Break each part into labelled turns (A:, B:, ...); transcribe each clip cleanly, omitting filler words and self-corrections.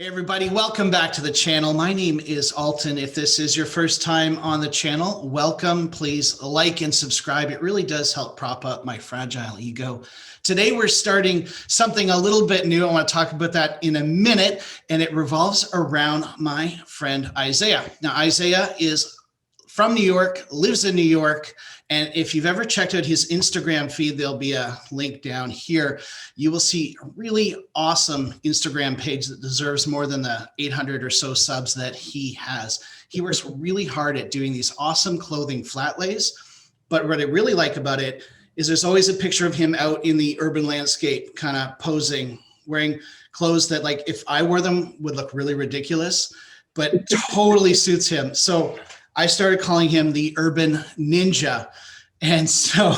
A: Hey everybody, welcome back to the channel. My name is Alton. If this is your first time on the channel, welcome. Please like and subscribe. It really does help prop up my fragile ego. Today we're starting something a little bit new. I want to talk about that in a minute, and it revolves around my friend Isaiah. Now Isaiah is from New York, lives in New York, and if you've ever checked out his Instagram feed, there'll be a link down here. You will see a really awesome Instagram page that deserves more than the 800 or so subs that he has. He works really hard at doing these awesome clothing flat lays, but what I really like about it is there's always a picture of him out in the urban landscape, kind of posing, wearing clothes that, like, if I wore them would look really ridiculous, but totally suits him. So I started calling him the urban ninja. And so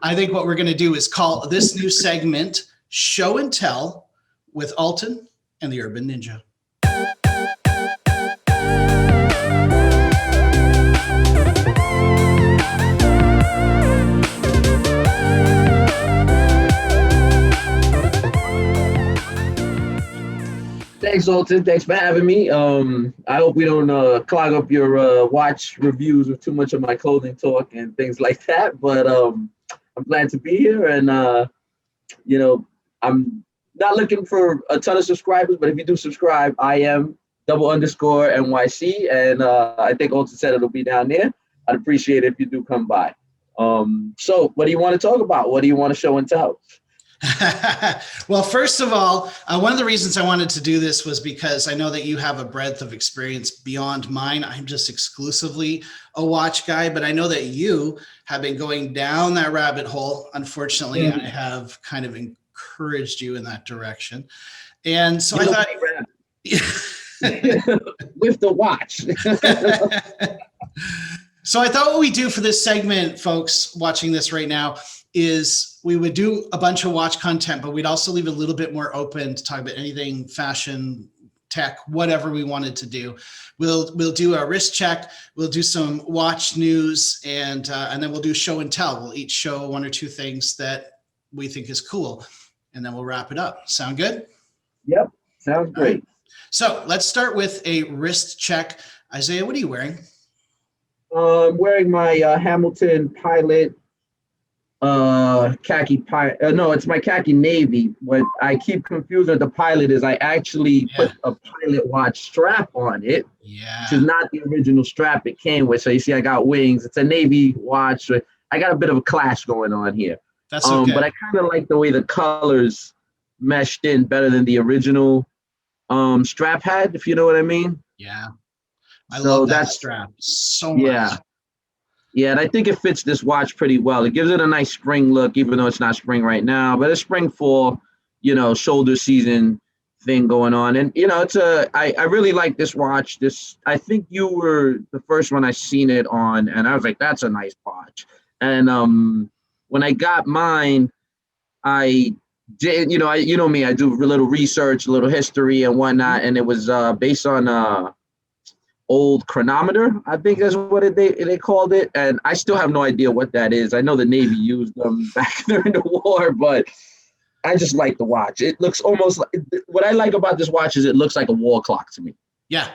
A: I think what we're going to do is call this new segment Show and Tell with Alton and the Urban Ninja.
B: Thanks, Alton. Thanks for having me. I hope we don't clog up your watch reviews with too much of my clothing talk and things like that. But I'm glad to be here. And, I'm not looking for a ton of subscribers, but if you do subscribe, I am _NYC. And I think Alton said it'll be down there. I'd appreciate it if you do come by. So what do you want to talk about? What do you want to show and tell?
A: Well, first of all, one of the reasons I wanted to do this was because I know that you have a breadth of experience beyond mine. I'm just exclusively a watch guy, but I know that you have been going down that rabbit hole. Unfortunately, I have kind of encouraged you in that direction. And so I thought
B: with the watch.
A: So I thought what we do for this segment, folks watching this right now, is we would do a bunch of watch content, but we'd also leave a little bit more open to talk about anything fashion, tech, whatever we wanted to do. We'll do a wrist check, we'll do some watch news, and then we'll do show and tell. We'll each show one or two things that we think is cool, and then we'll wrap it up. Sound good?
B: Yep, sounds great.
A: So let's start with a wrist check. Isaiah, what are you wearing?
B: I'm wearing my Hamilton Pilot khaki no, it's my khaki navy. What I keep confused with the Pilot is I actually put a Pilot watch strap on it, which is not the original strap it came with. So you see I got wings. It's a navy watch. I got a bit of a clash going on here.
A: That's okay.
B: But I kind of like the way the colors meshed in better than the original strap had, if you know what I mean.
A: Yeah, I love that strap so much.
B: Yeah, and I think it fits this watch pretty well. It gives it a nice spring look, even though it's not spring right now, but it's spring fall, shoulder season thing going on. And, I really like this watch. I think you were the first one I seen it on, and I was like, that's a nice watch. And when I got mine, I did, me, I do a little research, a little history and whatnot, and it was based on old chronometer, I think that's what they called it, and I still have no idea what that is. I know the Navy used them back during the war, but I just like the watch. It looks almost like, what I like about this watch is it looks like a wall clock to me.
A: Yeah,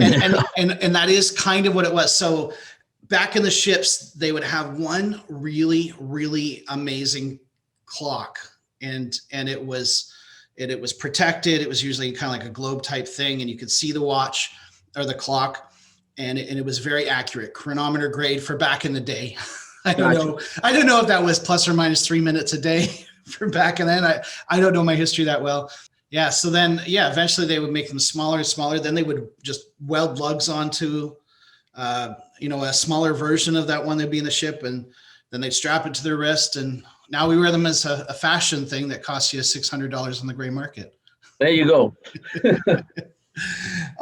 A: and that is kind of what it was. So back in the ships, they would have one really, really amazing clock, and it was protected. It was usually kind of like a globe type thing, and you could see the watch or the clock, and it was very accurate, chronometer grade for back in the day. I don't know if that was plus or minus 3 minutes a day for back in then. I don't know my history that well. Yeah. So then, eventually they would make them smaller and smaller. Then they would just weld lugs onto, a smaller version of that one that'd be in the ship, and then they'd strap it to their wrist. And now we wear them as a fashion thing that costs you $600 on the gray market.
B: There you go.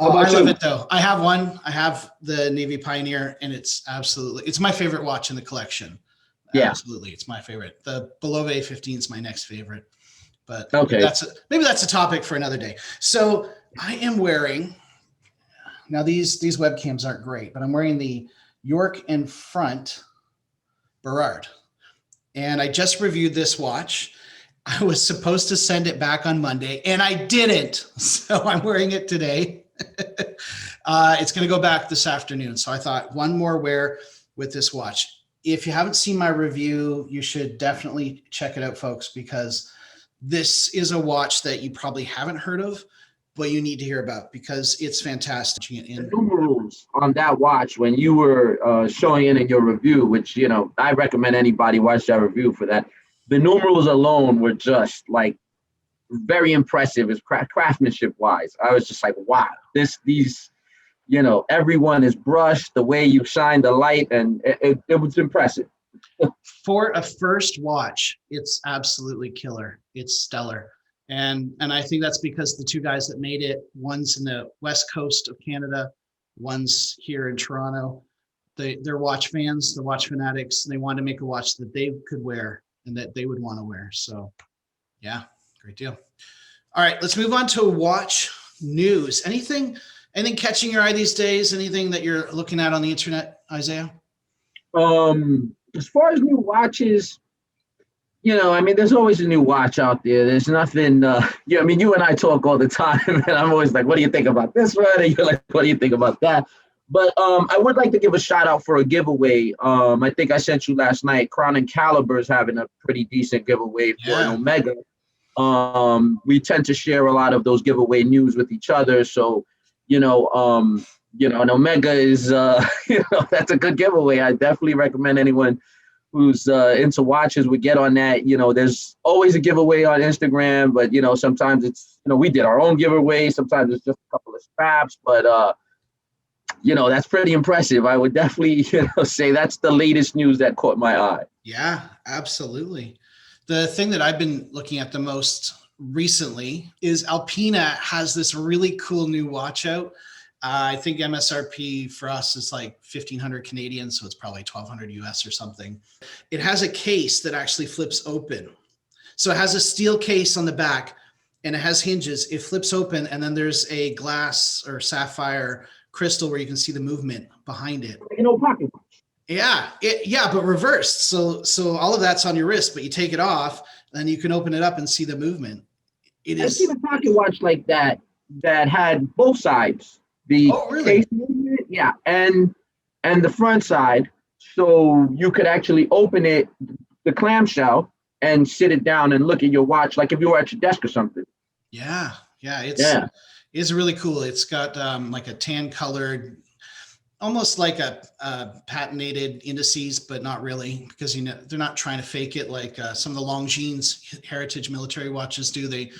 A: I love it though. I have one. I have the Navy Pioneer, and it's my favorite watch in the collection.
B: Yeah,
A: absolutely, it's my favorite. The Bulova A15 is my next favorite, but
B: okay,
A: maybe that's a topic for another day. So I am wearing, now these webcams aren't great, but I'm wearing the York and Front Burrard, and I just reviewed this watch, I was supposed to send it back on Monday and I didn't. So I'm wearing it today. It's going to go back this afternoon. So I thought one more wear with this watch. If you haven't seen my review, you should definitely check it out, folks, because this is a watch that you probably haven't heard of, but you need to hear about because it's fantastic.
B: The numerals on that watch when you were showing it in your review, which, you know, I recommend anybody watch that review for that. The numerals alone were just like very impressive as craftsmanship wise. I was just like, wow, these, you know, everyone is brushed, the way you shine the light, and it was impressive.
A: For a first watch, it's absolutely killer. It's stellar. And I think that's because the two guys that made it, one's in the west coast of Canada, one's here in Toronto. They're watch fans, they're watch fanatics, and they wanted to make a watch that they could wear and that they would want to wear. So yeah, great deal. All right, let's move on to watch news. Anything catching your eye these days? Anything that you're looking at on the internet, Isaiah?
B: As far as new watches, you know, I mean, there's always a new watch out there. There's nothing, I mean, you and I talk all the time, and I'm always like, what do you think about this one? And you're like, what do you think about that? But I would like to give a shout out for a giveaway. I think I sent you last night. Crown and Caliber is having a pretty decent giveaway for an Omega. We tend to share a lot of those giveaway news with each other. So, an Omega is, that's a good giveaway. I definitely recommend anyone who's into watches would get on that. You know, there's always a giveaway on Instagram, but, you know, sometimes it's, we did our own giveaway. Sometimes it's just a couple of scraps, but, that's pretty impressive. I would definitely, say that's the latest news that caught my eye.
A: Yeah, absolutely. The thing that I've been looking at the most recently is Alpina has this really cool new watch out. I think MSRP for us is like 1,500 Canadian, so it's probably 1,200 US or something. It has a case that actually flips open. So it has a steel case on the back and it has hinges. It flips open and then there's a glass or sapphire crystal where you can see the movement behind it.
B: Like an old pocket watch.
A: Yeah, but reversed. So all of that's on your wrist, but you take it off and you can open it up and see the movement.
B: I've seen a pocket watch like that had both sides. The case movement, and the front side. So you could actually open it, the clamshell, and sit it down and look at your watch like if you were at your desk or something.
A: Yeah, it's really cool. It's got like a tan colored, almost like a patented indices, but not really, because they're not trying to fake it like some of the Longines heritage military watches do. They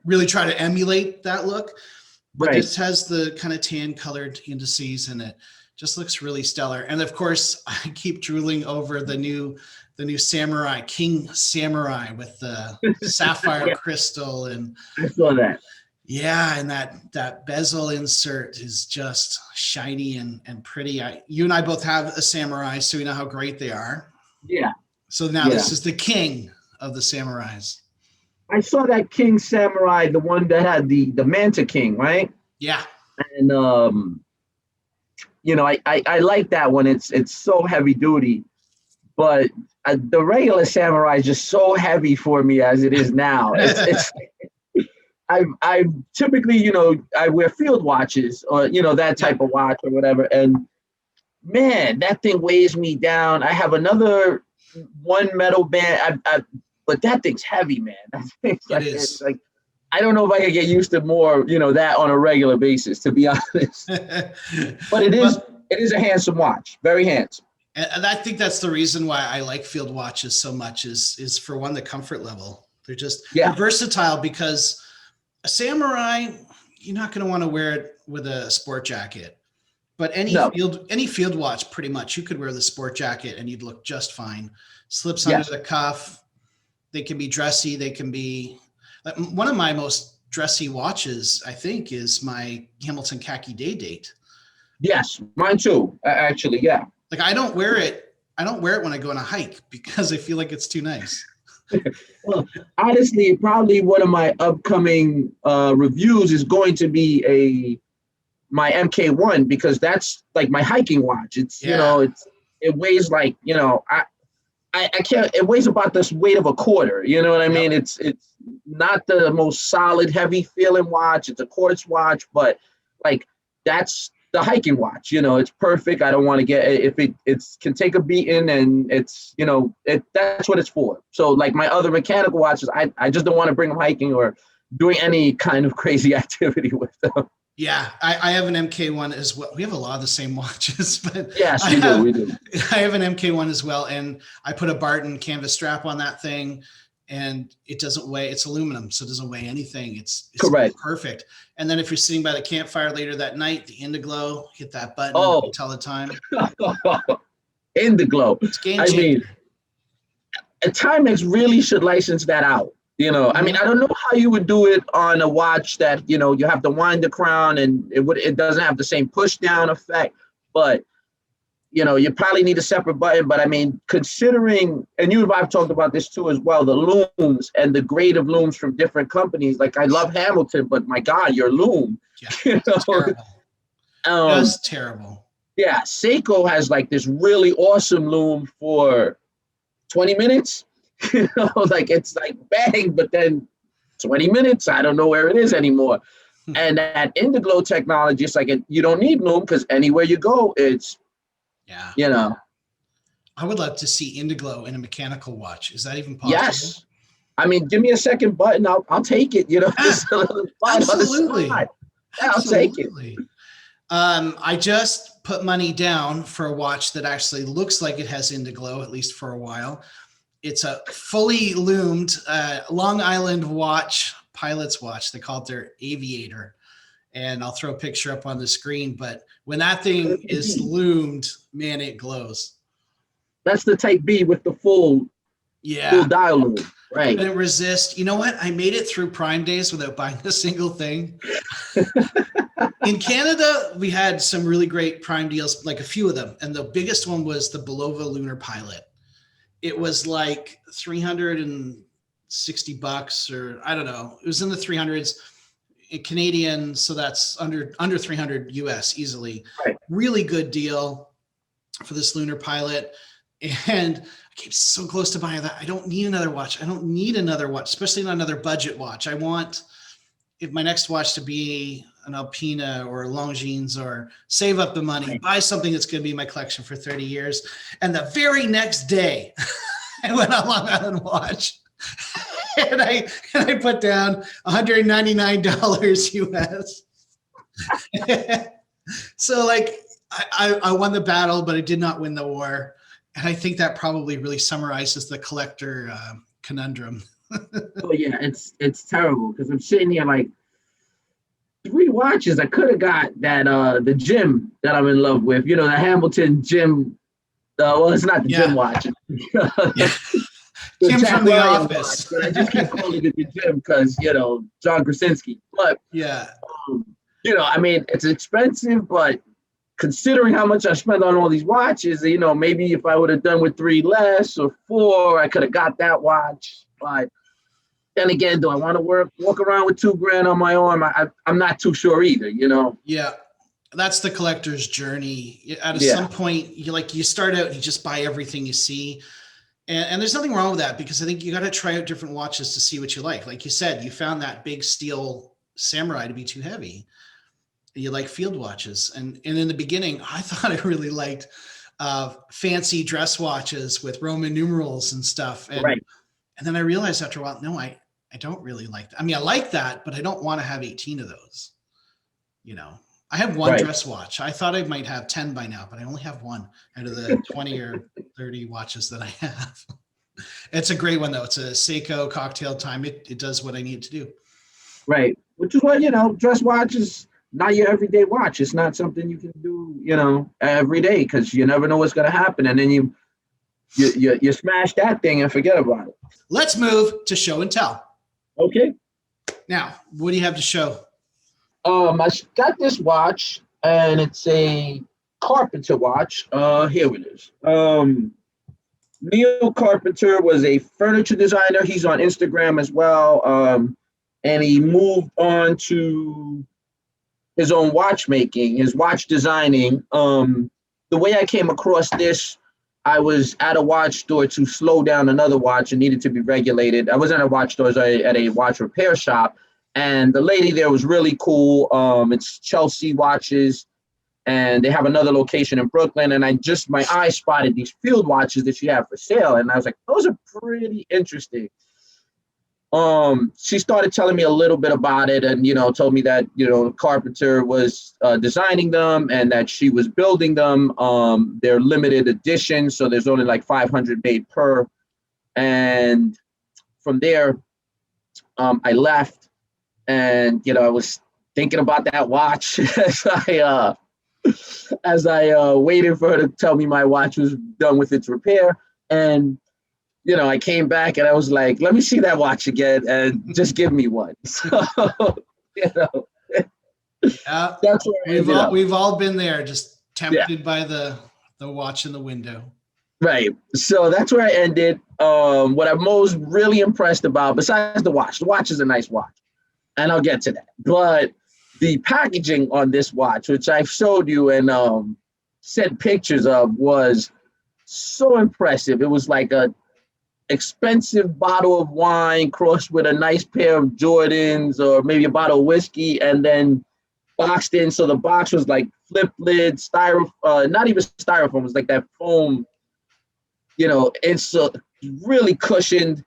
A: really try to emulate that look. But this has the kind of tan colored indices and it just looks really stellar. And of course, I keep drooling over the new Samurai, King Samurai with the sapphire crystal. And
B: I saw that.
A: Yeah, and that bezel insert is just shiny and pretty. You and I both have a Samurai, so we know how great they are.
B: Yeah.
A: So now this is the king of the Samurais.
B: I saw that King Samurai, the one that had the Manta King, right?
A: Yeah.
B: And I like that one. It's so heavy duty, but the regular Samurai is just so heavy for me as it is now. It's I typically, I wear field watches or, that type of watch or whatever. And man, that thing weighs me down. I have another one metal band. But that thing's heavy, man. It's like, I don't know if I could get used to more, that on a regular basis, to be honest. But it is a handsome watch, very handsome.
A: And I think that's the reason why I like field watches so much is for one, the comfort level. They're just they're versatile, because a Samurai, you're not going to want to wear it with a sport jacket. But any field watch, pretty much, you could wear the sport jacket and you'd look just fine. Slips under the cuff. They can be dressy. They can be one of my most dressy watches, I think, is my Hamilton Khaki Day Date.
B: Yes, mine too. Actually, yeah.
A: Like I don't wear it when I go on a hike because I feel like it's too nice.
B: Well, honestly, probably one of my upcoming reviews is going to be my MK1, because that's like my hiking watch. It's it weighs like I can't. It weighs about the weight of a quarter. You know what I mean?
A: Yep.
B: It's not the most solid, heavy feeling watch. It's a quartz watch, but like that's the hiking watch. You know, it's perfect. I don't want to get if it's can take a beating, and it's that's what it's for. So like my other mechanical watches, I just don't want to bring them hiking or doing any kind of crazy activity with them.
A: Yeah, I have an MK1 as well. We have a lot of the same watches, but
B: Yes, we do.
A: I have an MK1 as well, and I put a Barton canvas strap on that thing, and it doesn't weigh. It's aluminum, so it doesn't weigh anything. It's
B: correct,
A: perfect. And then if you're sitting by the campfire later that night, the Indiglow, hit that button, tell the time.
B: Indiglow.
A: It's game changer.
B: I mean, Timex really should license that out. I mean, I don't know how you would do it on a watch that, you have to wind the crown and it doesn't have the same push down effect, but, you probably need a separate button. But I mean, considering, and you and I've talked about this too as well, the looms and the grade of looms from different companies. Like I love Hamilton, but my God, your loom.
A: Yeah, terrible. Just terrible.
B: Yeah, Seiko has like this really awesome loom for 20 minutes. Like it's like bang, but then 20 minutes, I don't know where it is anymore. And that Indiglow technology, it's like you don't need loom because anywhere you go, it's,
A: I would love to see Indiglow in a mechanical watch. Is that even possible?
B: Yes. I mean, give me a second button, I'll take it. Just a little
A: absolutely.
B: Yeah, I'll take it.
A: I just put money down for a watch that actually looks like it has Indiglow, at least for a while. It's a fully loomed Long Island watch, pilot's watch. They call it their Aviator. And I'll throw a picture up on the screen. But when that thing is loomed, man, it glows.
B: That's the Type B with the full dial loom. Right.
A: Couldn't resist. You know what? I made it through Prime Days without buying a single thing. In Canada, we had some really great Prime deals, like a few of them. And the biggest one was the Bulova Lunar Pilot. It was like $360 or I don't know. It was in the 300s in Canadian. So that's under 300 US easily.
B: Right.
A: Really good deal for this Lunar Pilot. And I came so close to buying that. I don't need another watch. I don't need another watch, especially not another budget watch. I want my next watch to be an Alpina or a Longines, or save up the money, buy something that's going to be in my collection for 30 years. And the very next day, I went on Long Island Watch and I put down $199 US. So like I won the battle, but I did not win the war. And I think that probably really summarizes the collector conundrum.
B: Oh yeah, it's terrible because I'm sitting here like 3 watches. I could have got that the gym that I'm in love with. The Hamilton gym. Well, it's not the gym watch.
A: Jim from The Office.
B: Watch, but I just keep calling it the gym because John Krasinski. But I mean, it's expensive, but considering how much I spent on all these watches, maybe if I would have done with 3 less or 4, I could have got that watch. But then again, do I want to walk around with $2,000 on my arm? I'm not too sure either,
A: Yeah, that's the collector's journey. At some point, you start out and you just buy everything you see. And there's nothing wrong with that, because I think you got to try out different watches to see what you like. Like you said, you found that big steel Samurai to be too heavy. You like field watches. And in the beginning, I thought I really liked fancy dress watches with Roman numerals and stuff. And, and then I realized after a while, no, I don't really like that. I mean, I like that, but I don't want to have 18 of those. I have one dress watch. I thought I might have 10 by now, but I only have one out of the 20 or 30 watches that I have. It's a great one though. It's a Seiko cocktail time. It does what I need to do. Right.
B: Which is what, dress watches, not your everyday watch. It's not something you can do, every day, because you never know what's going to happen. And then you smash that thing and forget about it.
A: Let's move to show and tell.
B: Okay.
A: Now, what do you have to show?
B: I got this watch, and it's a Carpenter watch. Here it is. Neil Carpenter was a furniture designer. He's on Instagram as well. And he moved on to his own watchmaking, his watch designing. The way I came across this, I was at a watch store to slow down another watch and needed to be regulated. I wasn't at a watch store, I was at a watch repair shop. And the lady there was really cool. It's Chelsea Watches, and they have another location in Brooklyn. And my eye spotted these field watches that she had for sale. And I was like, those are pretty interesting. She started telling me a little bit about it and, told me that, Carpenter was designing them and that she was building them. They're limited edition, so there's only like 500 made per. And from there, I left and, I was thinking about that watch as I waited for her to tell me my watch was done with its repair. And I came back and I was like, let me see that watch again and just give me one. So, that's where
A: we've all been there, just tempted by the watch in the window.
B: Right. So that's where I ended. What I'm most really impressed about, besides the watch is a nice watch, and I'll get to that. But the packaging on this watch, which I've showed you and sent pictures of, was so impressive. It was like a expensive bottle of wine crossed with a nice pair of Jordans or maybe a bottle of whiskey and then boxed in. So the box was like flip lid, styrofoam, not even styrofoam, it was like that foam, it's really cushioned.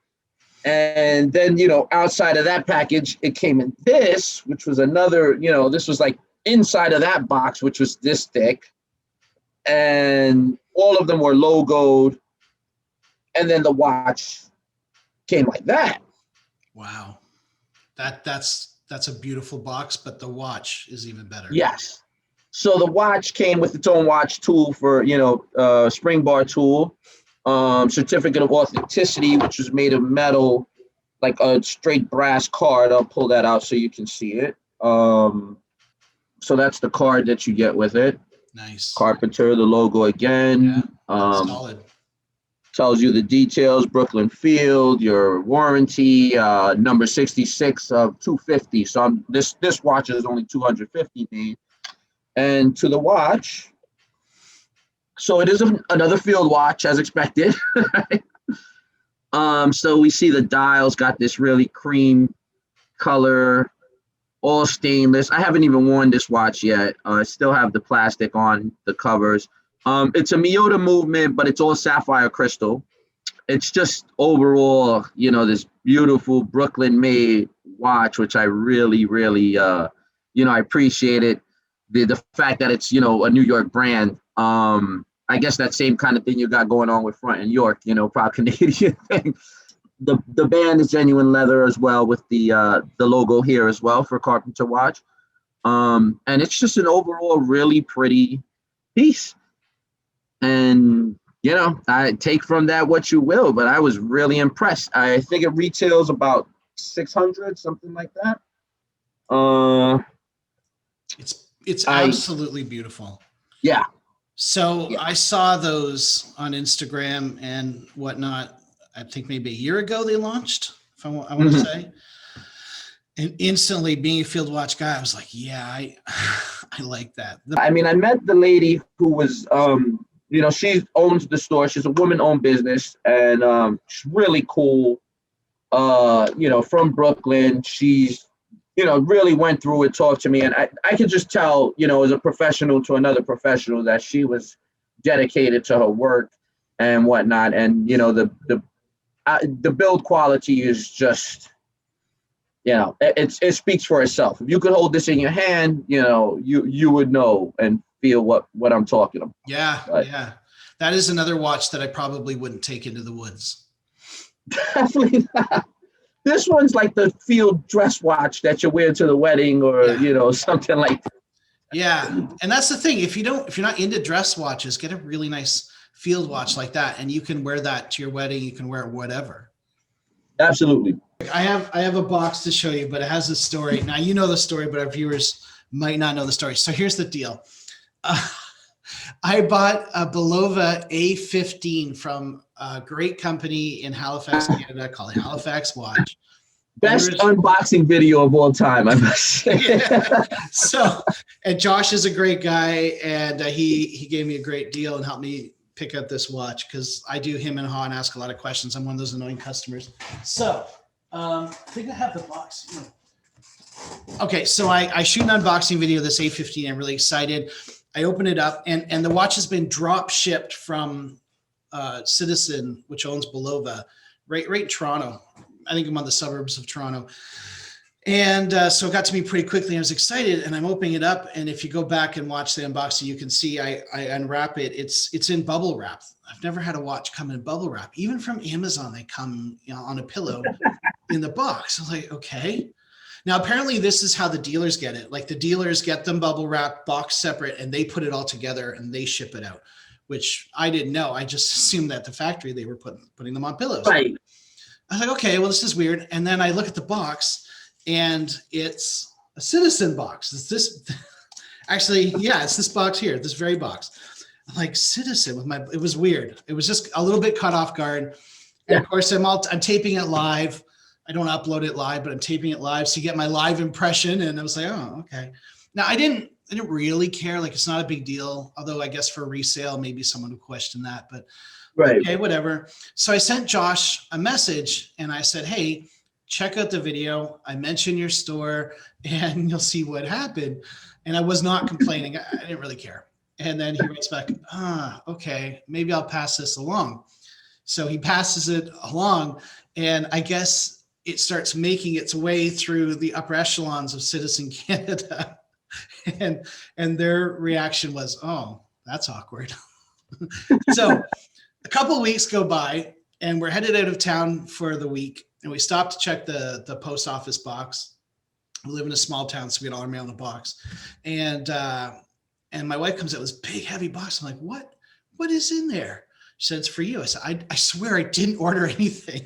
B: And then, outside of that package, it came in this, which was another, this was like inside of that box, which was this thick. And all of them were logoed. And then the watch came like that.
A: Wow. That's a beautiful box, but the watch is even better.
B: Yes. So the watch came with its own watch tool for, spring bar tool, certificate of authenticity, which was made of metal, like a straight brass card. I'll pull that out so you can see it. So that's the card that you get with it.
A: Nice.
B: Carpenter, the logo again.
A: Yeah, solid.
B: Tells you the details, Brooklyn Field, your warranty, number 66 of 250. So this watch is only 250 made. And to the watch, so it is another field watch as expected. So we see the dials got this really cream color, all stainless. I haven't even worn this watch yet. I still have the plastic on the covers. It's a Miyota movement, but it's all sapphire crystal. It's just overall, this beautiful Brooklyn-made watch, which I really, really, I appreciate it. The fact that it's, a New York brand. I guess that same kind of thing you got going on with Front and York, proud Canadian thing. The band is genuine leather as well with the logo here as well for Carpenter watch. And it's just an overall really pretty piece. And, I take from that what you will, but I was really impressed. I think it retails about 600, something like that.
A: It's absolutely beautiful.
B: Yeah.
A: So yeah. I saw those on Instagram and whatnot. I think maybe a year ago they launched, if I want to say. And instantly, being a field watch guy, I was like, yeah, I like that. I
B: met the lady who was, she owns the store. She's a woman-owned business, and she's really cool. From Brooklyn. She's, really went through it, talked to me, and I could just tell, as a professional to another professional, that she was dedicated to her work and whatnot. And the build quality is just, it speaks for itself. If you could hold this in your hand, you would know and feel what I'm talking about.
A: Yeah. But, yeah. That is another watch that I probably wouldn't take into the woods.
B: Definitely not. This one's like the field dress watch that you wear to the wedding or, something like that.
A: Yeah. And that's the thing. If you're not into dress watches, get a really nice field watch like that. And you can wear that to your wedding. You can wear it whatever.
B: Absolutely.
A: I have a box to show you, but it has a story. Now, you know the story, but our viewers might not know the story. So here's the deal. I bought a Bulova A15 from a great company in Halifax, Canada called Halifax Watch.
B: Best unboxing video of all time, I must say.
A: Yeah. So, and Josh is a great guy, and he gave me a great deal and helped me pick out this watch because I do him and haw and ask a lot of questions. I'm one of those annoying customers. So I think I have the box. Okay, so I shoot an unboxing video of this A15. I'm really excited. I open it up, and the watch has been drop shipped from Citizen, which owns Bulova, right in Toronto. I think I'm on the suburbs of Toronto. And so it got to me pretty quickly. I was excited, and I'm opening it up. And if you go back and watch the unboxing, you can see I unwrap it. It's in bubble wrap. I've never had a watch come in bubble wrap. Even from Amazon, they come on a pillow in the box. I was like, okay. Now, apparently this is how the dealers get it. Like the dealers get them bubble wrap, box separate, and they put it all together and they ship it out, which I didn't know. I just assumed that the factory, they were putting them on pillows.
B: Right.
A: I was like, okay, well, this is weird. And then I look at the box, and it's a Citizen box. It's this, actually, yeah, it's this box here, this very box. I'm like, Citizen with my, it was weird. It was just a little bit caught off guard. And of course, I'm taping it live. I don't upload it live, but I'm taping it live. So you get my live impression. And I was like, oh, okay. Now I didn't really care. Like, it's not a big deal. Although I guess for resale, maybe someone would question that, but right. Okay, whatever. So I sent Josh a message and I said, hey, check out the video. I mentioned your store and you'll see what happened. And I was not complaining. I didn't really care. And then he writes back, okay, maybe I'll pass this along. So he passes it along, and I guess it starts making its way through the upper echelons of Citizen Canada. And their reaction was, oh, that's awkward. So a couple of weeks go by and we're headed out of town for the week, and we stopped to check the post office box. We live in a small town, so we get all our mail in the box. And my wife comes out with this big, heavy box. I'm like, what is in there? She said, it's for you. I said, I swear I didn't order anything.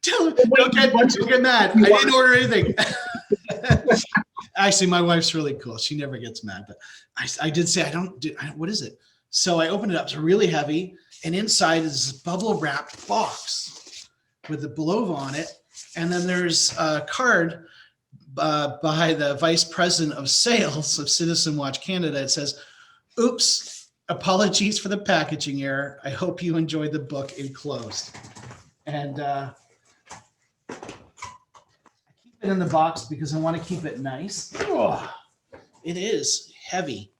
A: Don't get mad. I didn't order anything. Actually, my wife's really cool. She never gets mad, but I did say, what is it? So I opened it up. It's really heavy. And inside is this bubble wrapped box with the Bulova on it. And then there's a card by the vice president of sales of Citizen Watch Canada. It says, oops, apologies for the packaging error. I hope you enjoyed the book enclosed. And I keep it in the box because I want to keep it nice. Oh, it is heavy.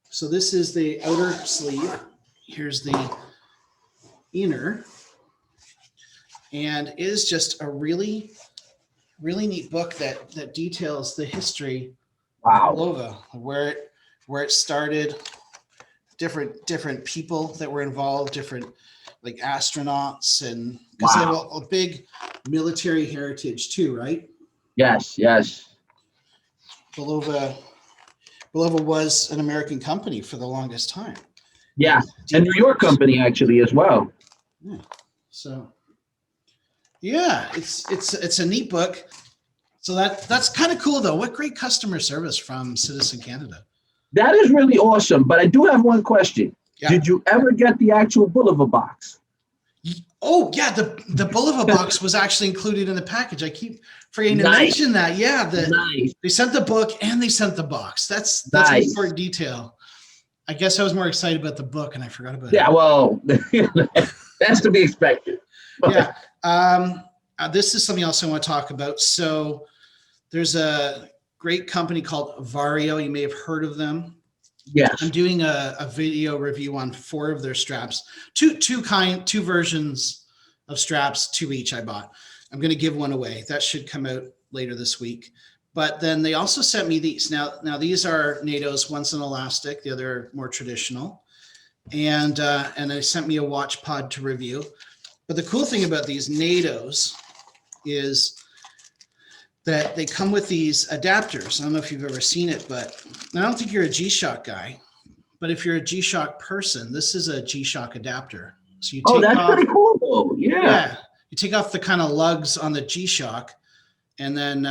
A: So this is the outer sleeve. Here's the inner. And it is just a really, really neat book that details the history of Bulova, where it started, different people that were involved, different like astronauts, and because they have a big military heritage too, right?
B: Yes.
A: Bulova was an American company for the longest time.
B: Yeah, and New York company actually as well.
A: Yeah. So yeah, it's a neat book. So that's kind of cool though. What great customer service from Citizen Canada.
B: That is really awesome. But I do have one question. Yeah. Did you ever get the actual Bulova box?
A: Oh yeah, the Bulova box was actually included in the package. I keep forgetting to mention that. Yeah, they sent the book and they sent the box. That's an important detail. I guess I was more excited about the book and I forgot about it.
B: Yeah, well, that's to be expected.
A: Yeah. This is something else I want to talk about. So there's a great company called Vario. You may have heard of them.
B: Yes.
A: I'm doing a video review on 4 of their straps. Two versions of straps, 2 each I bought. I'm going to give one away. That should come out later this week. But then they also sent me these. Now these are NATO's. One's an elastic, the other more traditional. And they sent me a watch pod to review. But the cool thing about these NATO's is that they come with these adapters. I don't know if you've ever seen it, but I don't think you're a G-Shock guy. But if you're a G-Shock person, this is a G-Shock adapter. So you take
B: that's pretty cool though. Yeah.
A: You take off the kind of lugs on the G-Shock, and then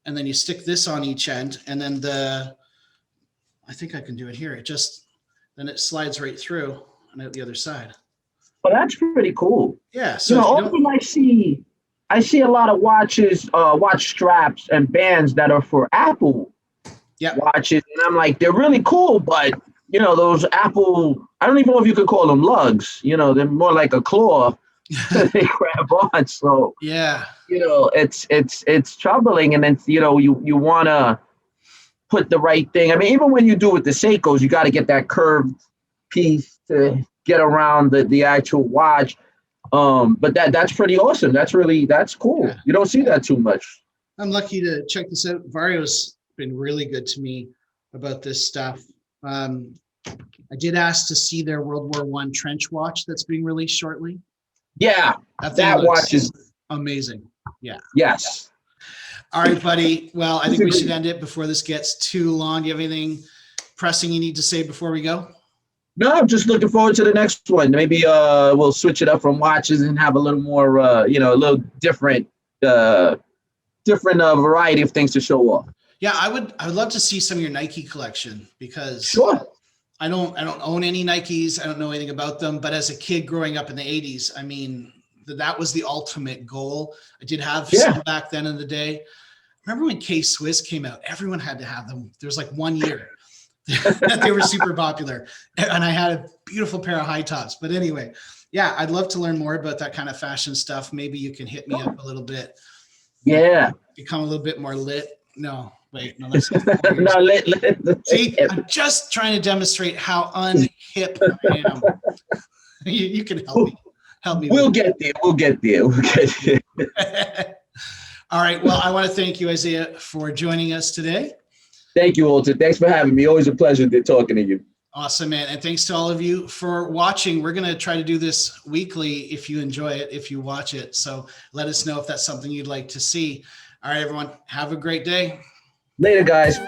A: you stick this on each end, and then I think I can do it here. Then it slides right through and out the other side.
B: Well, that's pretty cool.
A: Yeah. So
B: often I see a lot of watches, watch straps and bands that are for Apple watches, and I'm like, they're really cool, but those Apple, I don't even know if you could call them lugs. They're more like a claw they grab on. So,
A: yeah,
B: it's troubling. And then, you want to put the right thing. I mean, even when you do with the Seikos, you got to get that curved piece to get around the actual watch. But that's pretty awesome. That's cool.
A: Yeah.
B: You don't see that too much.
A: I'm lucky to check this out. Vario's been really good to me about this stuff. I did ask to see their World War I trench watch that's being released shortly.
B: Yeah, that watch is
A: amazing. Yeah.
B: Yes.
A: All right, buddy. Well, I think we should end it before this gets too long. Do you have anything pressing you need to say before we go?
B: No, I'm just looking forward to the next one. Maybe we'll switch it up from watches and have a little more, a little different variety of things to show off.
A: Yeah, I would love to see some of your Nike collection, because
B: sure.
A: I don't own any Nikes. I don't know anything about them, but as a kid growing up in the 80s, I mean, that was the ultimate goal. I did have some back then in the day. Remember when K-Swiss came out? Everyone had to have them. There was like 1 year that they were super popular, and I had a beautiful pair of high tops. But anyway, yeah, I'd love to learn more about that kind of fashion stuff. Maybe you can hit me up a little bit.
B: Yeah.
A: Become a little bit more lit. No, wait, no, that's
B: no, lit.
A: See, I'm just trying to demonstrate how unhip I am. You can help me.
B: We'll get there.
A: All right. Well, I want to thank you, Isaiah, for joining us today.
B: Thank you, Alton. Thanks for having me. Always a pleasure talking to you.
A: Awesome, man. And thanks to all of you for watching. We're going to try to do this weekly if you enjoy it, if you watch it. So let us know if that's something you'd like to see. All right, everyone. Have a great day.
B: Later, guys.